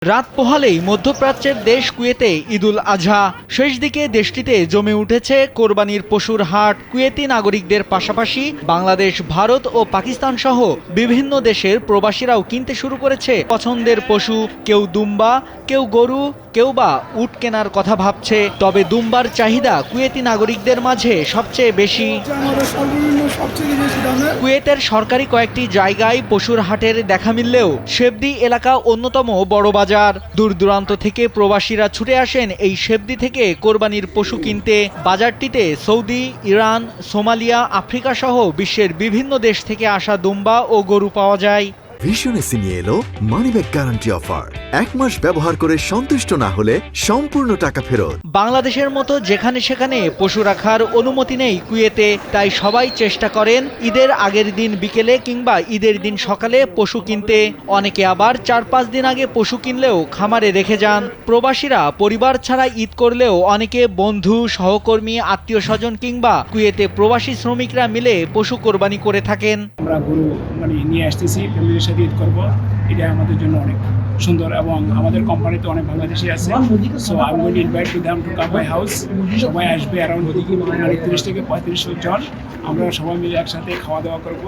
রাত পোহালেই মধ্যপ্রাচ্যের দেশ কুয়েতে ঈদুল আজহা শেষ দিকে দেশটিতে জমে উঠেছে কোরবানির পশুর হাট। কুয়েতি নাগরিকদের পাশাপাশি বাংলাদেশ, ভারত ও পাকিস্তান সহ বিভিন্ন দেশের প্রবাসীরাও কিনতে শুরু করেছে পছন্দের পশু। কেউ দুম্বা, কেউ গরু, কেউ বা উট কেনার কথা ভাবছে। তবে দুম্বার চাহিদা কুয়েতি নাগরিকদের মাঝে সবচেয়ে বেশি। কুয়েতের সরকারি কয়েকটি জায়গায় পশুর হাটের দেখা মিললেও শেবদি এলাকা অন্যতম বড় বাজার। দূর দূরান্ত থেকে প্রবাসীরা ছুটে আসেন এই শেবদি থেকে কোরবানির পশু কিনতে। বাজারটিতে সৌদি, ইরান, সোমালিয়া, আফ্রিকা সহ বিশ্বের বিভিন্ন দেশ থেকে আসা দুম্বা ও গরু পাওয়া যায়। ভিশন এসে নিয়ে এলো মানিব্যাগ গ্যারান্টি অফার। 1 মাস ব্যবহার করে সন্তুষ্ট না হলে সম্পূর্ণ টাকা ফেরত। বাংলাদেশের মতো যেখানে সেখানে পশু রাখার অনুমতি নেই কুয়েতে, তাই সবাই চেষ্টা করেন ঈদের আগের দিন বিকেলে কিংবা ঈদের দিন সকালে পশু কিনতে। অনেকে আবার 4-5 দিন আগে পশু কিনলেও খামারে রেখে যান। প্রবাসীরা পরিবার ছাড়া ঈদ করলেও অনেকে বন্ধু, সহকর্মী, আত্মীয় স্বজন কিংবা কুয়েতে প্রবাসী শ্রমিকরা মিলে পশু কোরবানি করে থাকেন। আমরা গরু নিয়ে আসতেছি, ফ্যামিলির সাথে ঈদ করবো। এটা আমাদের জন্য অনেক সুন্দর এবং আমাদের কোম্পানিতে অনেক বাংলাদেশি আছে। So I will invite to them to come my house. সবাই আসবে, অ্যারাউন্ড 30 থেকে 35 জন। আমরা সবাই মিলে একসাথে খাওয়া দাওয়া করব।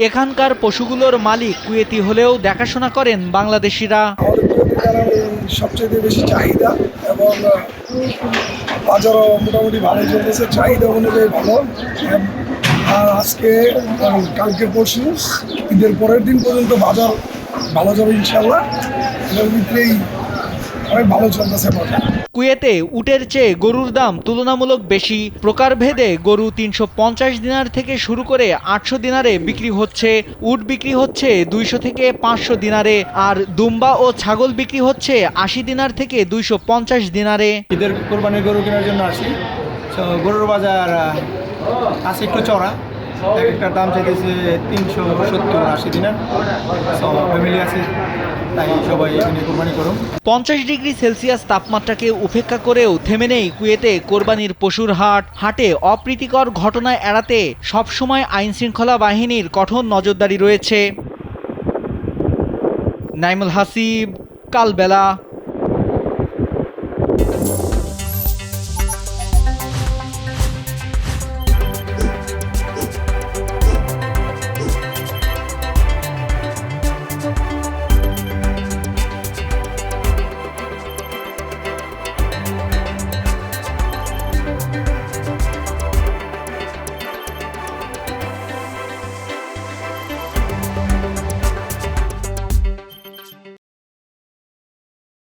এখানকার পশুগুলোর মালিক কুয়েতি হলেও দেখাশোনা করেন বাংলাদেশিরা। সবচেয়ে বেশি চাহিদা এবং বাজারও মোটামুটি ভালো চলতেছে, চাহিদা অনুযায়ী ভালো। আর আজকে কালকে পরশু ঈদের পরের দিন পর্যন্ত বাজার ভালো যাবে ইনশাল্লাহ। এর ভিতরেই অনেক ভালো চলতেছে বাজার। কুয়েতে উটের চেয়ে গরুর দাম তুলনামূলক বেশি। প্রকারভেদে গরু 350 দিনার থেকে শুরু করে 800 দিনারে বিক্রি হচ্ছে। উট বিক্রি হচ্ছে 200 থেকে 500 দিনারে, আর দুম্বা ও ছাগল বিক্রি হচ্ছে 80 দিনার থেকে 250 দিনারে। ঈদের কোরবানির গরু কেনার জন্য আসি। গরুর বাজার আছে একটু চড়া, এক একটার দাম চাইতেছে 370-80 দিনার। ফ্যামিলি আছে, তাই সবাই এখানে কোরবানি করুন। 50 ডিগ্রি সেলসিয়াস তাপমাত্রাকে উপেক্ষা করেও থেমে নেই কুয়েতে কোরবানির পশুর হাট। হাটে অপ্রীতিকর ঘটনা এড়াতে সবসময় আইনশৃঙ্খলা বাহিনীর কঠোর নজরদারি রয়েছে। নাইমুল হাসিব, কালবেলা।